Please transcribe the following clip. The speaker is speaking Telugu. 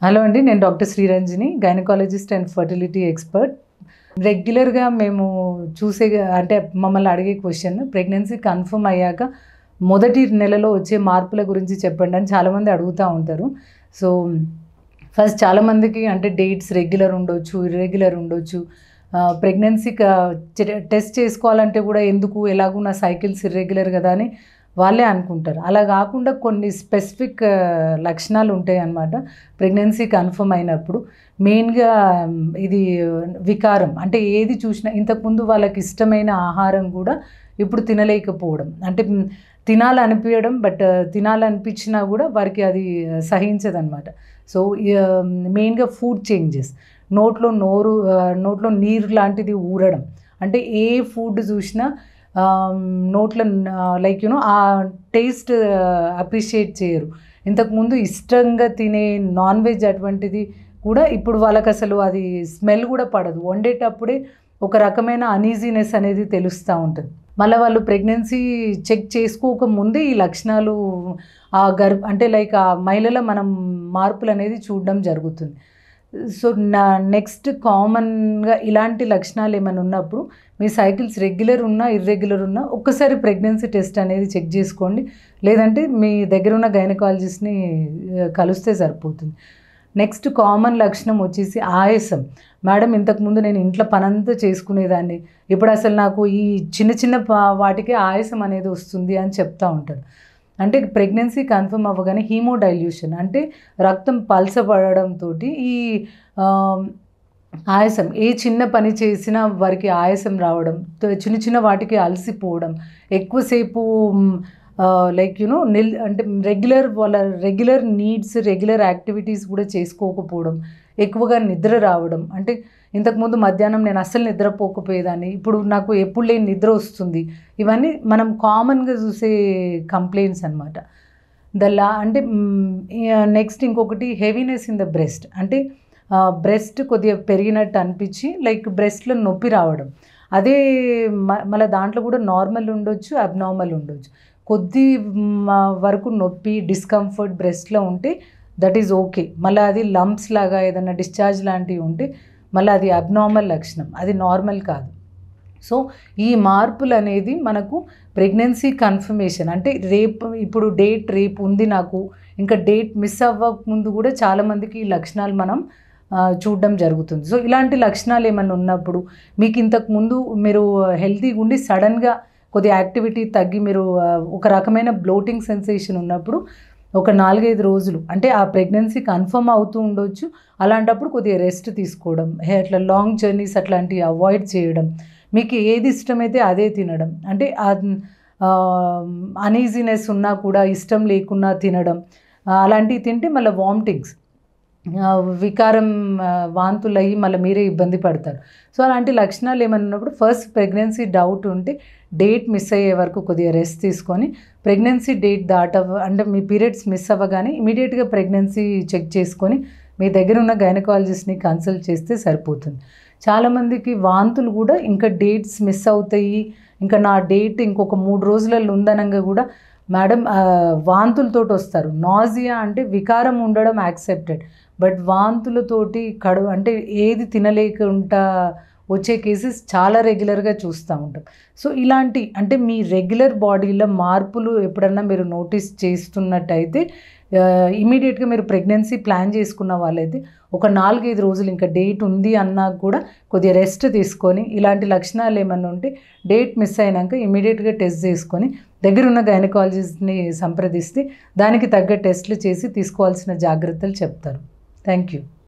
హలో అండి, నేను doctor Sriranjani, gynaecologist and fertility expert. రెగ్యులర్గా మేము చూసే అంటే మమ్మల్ని అడిగే క్వశ్చన్, ప్రెగ్నెన్సీ కన్ఫర్మ్ అయ్యాక మొదటి నెలలో వచ్చే మార్పుల గురించి చెప్పండి అని చాలామంది అడుగుతూ ఉంటారు. సో ఫస్ట్ చాలామందికి అంటే డేట్స్ రెగ్యులర్ ఉండొచ్చు, ఇర్రెగ్యులర్ ఉండొచ్చు. ప్రెగ్నెన్సీ టెస్ట్ చేసుకోవాలంటే కూడా ఎందుకు, ఎలాగూ నా సైకిల్స్ ఇర్రెగ్యులర్ కదా అని వాళ్ళే అనుకుంటారు. అలా కాకుండా కొన్ని స్పెసిఫిక్ లక్షణాలు ఉంటాయి అన్నమాట ప్రెగ్నెన్సీ కన్ఫర్మ్ అయినప్పుడు. మెయిన్గా ఇది వికారం, అంటే ఏది చూసినా ఇంతకుముందు వాళ్ళకి ఇష్టమైన ఆహారం కూడా ఇప్పుడు తినలేకపోవడం, అంటే తినాలనిపించడం, బట్ తినాలనిపించినా కూడా వారికి అది సహించదనమాట. సో మెయిన్గా ఫుడ్ చేంజెస్, నోట్లో నీరు లాంటిది ఊరడం, అంటే ఏ ఫుడ్ చూసినా నోట్లో లైక్ ఆ టేస్ట్ అప్రిషియేట్ చేయరు. ఇంతకుముందు ఇష్టంగా తినే నాన్ వెజ్ అటువంటిది కూడా ఇప్పుడు వాళ్ళకి అసలు అది స్మెల్ కూడా పడదు. వండేటప్పుడే ఒక రకమైన అనీజీనెస్ అనేది తెలుస్తూ ఉంటుంది. మళ్ళీ వాళ్ళు ప్రెగ్నెన్సీ చెక్ చేసుకోకముందే ఈ లక్షణాలు అంటే లైక్ ఆ మహిళలో మనం మార్పులు అనేది చూడడం జరుగుతుంది. సో నెక్స్ట్ కామన్గా ఇలాంటి లక్షణాలు ఏమైనా ఉన్నప్పుడు మీ సైకిల్స్ రెగ్యులర్ ఉన్నా ఇర్రెగ్యులర్ ఉన్నా ఒక్కసారి ప్రెగ్నెన్సీ టెస్ట్ అనేది చెక్ చేసుకోండి, లేదంటే మీ దగ్గర ఉన్న గైనకాలజిస్ట్ని కలిస్తే సరిపోతుంది. నెక్స్ట్ కామన్ లక్షణం వచ్చేసి ఆయాసం. మేడం, ఇంతకుముందు నేను ఇంట్లో పనంతా చేసుకునేదాన్ని, ఇప్పుడు అసలు నాకు ఈ చిన్న చిన్న వాటికే ఆయాసం అనేది వస్తుంది అని చెప్తూ ఉంటారు. అంటే ప్రెగ్నెన్సీ కన్ఫర్మ్ అవ్వగానే హీమోడైల్యూషన్, అంటే రక్తం పలచబడడంతో ఈ ఆయాసం, ఏ చిన్న పని చేసినా వారికి ఆయాసం రావడం, చిన్న చిన్న వాటికి అలసిపోవడం, ఎక్కువసేపు లైక్ అంటే వాళ్ళ రెగ్యులర్ నీడ్స్, రెగ్యులర్ యాక్టివిటీస్ కూడా చేసుకోకపోవడం, ఎక్కువగా నిద్ర రావడం, అంటే ఇంతకుముందు మధ్యాహ్నం నేను అస్సలు నిద్రపోకపోయేదాన్ని, ఇప్పుడు నాకు ఎప్పుడు లేని నిద్ర వస్తుంది. ఇవన్నీ మనం కామన్గా చూసే కంప్లైంట్స్ అనమాట. అంటే నెక్స్ట్ ఇంకొకటి హెవీనెస్ ఇన్ ద బ్రెస్ట్, అంటే బ్రెస్ట్ కొద్దిగా పెరిగినట్టు అనిపించి లైక్ బ్రెస్ట్లో నొప్పి రావడం. అదే మళ్ళీ దాంట్లో కూడా నార్మల్ ఉండొచ్చు, అబ్నార్మల్ ఉండొచ్చు. కొద్ది వరకు నొప్పి, డిస్కంఫర్ట్ బ్రెస్ట్లో ఉంటే దట్ ఈజ్ ఓకే. మళ్ళీ అది లంప్స్ లాగా ఏదైనా డిశ్చార్జ్ లాంటివి ఉంటే మళ్ళీ అది అబ్నార్మల్ లక్షణం, అది నార్మల్ కాదు. సో ఈ మార్పులు అనేది మనకు ప్రెగ్నెన్సీ కన్ఫర్మేషన్, అంటే ఇప్పుడు డేట్ రేపు ఉంది నాకు, ఇంకా డేట్ మిస్ అవ్వకముందు కూడా చాలామందికి ఈ లక్షణాలు మనం చూడడం జరుగుతుంది. సో ఇలాంటి లక్షణాలు ఏమైనా ఉన్నప్పుడు, మీకు ఇంతకుముందు మీరు హెల్తీగా ఉండి సడన్గా కొద్దిగా యాక్టివిటీ తగ్గి మీరు ఒక రకమైన బ్లోటింగ్ సెన్సేషన్ ఉన్నప్పుడు ఒక 4-5 రోజులు, అంటే ఆ ప్రెగ్నెన్సీ కన్ఫర్మ్ అవుతూ ఉండొచ్చు, అలాంటప్పుడు కొద్దిగా రెస్ట్ తీసుకోవడం, అట్లా లాంగ్ జర్నీస్ అట్లాంటివి అవాయిడ్ చేయడం, మీకు ఏది ఇష్టమైతే అదే తినడం, అంటే అనీజీనెస్ ఉన్నా కూడా ఇష్టం లేకున్నా తినడం, అలాంటివి తింటే మళ్ళీ వామిటింగ్స్, వికారం, వాంతులు అయ్యి మళ్ళీ మీరే ఇబ్బంది పడతారు. సో అలాంటి లక్షణాలు ఏమైనా ఉన్నప్పుడు ఫస్ట్ ప్రెగ్నెన్సీ డౌట్ ఉంటే డేట్ మిస్ అయ్యే వరకు కొద్దిగా రెస్ట్ తీసుకొని, ప్రెగ్నెన్సీ డేట్ అంటే మీ పీరియడ్స్ మిస్ అవ్వగానే ఇమీడియట్గా ప్రెగ్నెన్సీ చెక్ చేసుకొని మీ దగ్గర ఉన్న గైనకాలజిస్ట్ని కన్సల్ట్ చేస్తే సరిపోతుంది. చాలామందికి వాంతులు కూడా ఇంకా డేట్స్ మిస్ అవుతాయి, ఇంకా నా డేట్ ఇంకొక 3 రోజులలో ఉందనంగా కూడా మేడం వాంతులతోటి వస్తారు. నాజియా అంటే వికారం ఉండడం యాక్సెప్టెడ్, బట్ వాంతులతోటి అంటే ఏది తినలేకుండా వచ్చే కేసెస్ చాలా రెగ్యులర్గా చూస్తూ ఉంటాం. సో ఇలాంటి అంటే మీ రెగ్యులర్ బాడీలో మార్పులు ఎప్పుడన్నా మీరు నోటీస్ చేస్తున్నట్టయితే ఇమీడియట్గా మీరు ప్రెగ్నెన్సీ ప్లాన్ చేసుకున్న వాళ్ళైతే ఒక 4-5 రోజులు ఇంకా డేట్ ఉంది అన్నా కూడా కొద్దిగా రెస్ట్ తీసుకొని, ఇలాంటి లక్షణాలు ఏమన్నా ఉంటే డేట్ మిస్ అయినాక ఇమీడియట్గా టెస్ట్ చేసుకొని దగ్గరున్న గైనకాలజిస్ట్ని సంప్రదిస్తే దానికి తగ్గ టెస్టులు చేసి తీసుకోవాల్సిన జాగ్రత్తలు చెప్తారు. Thank you.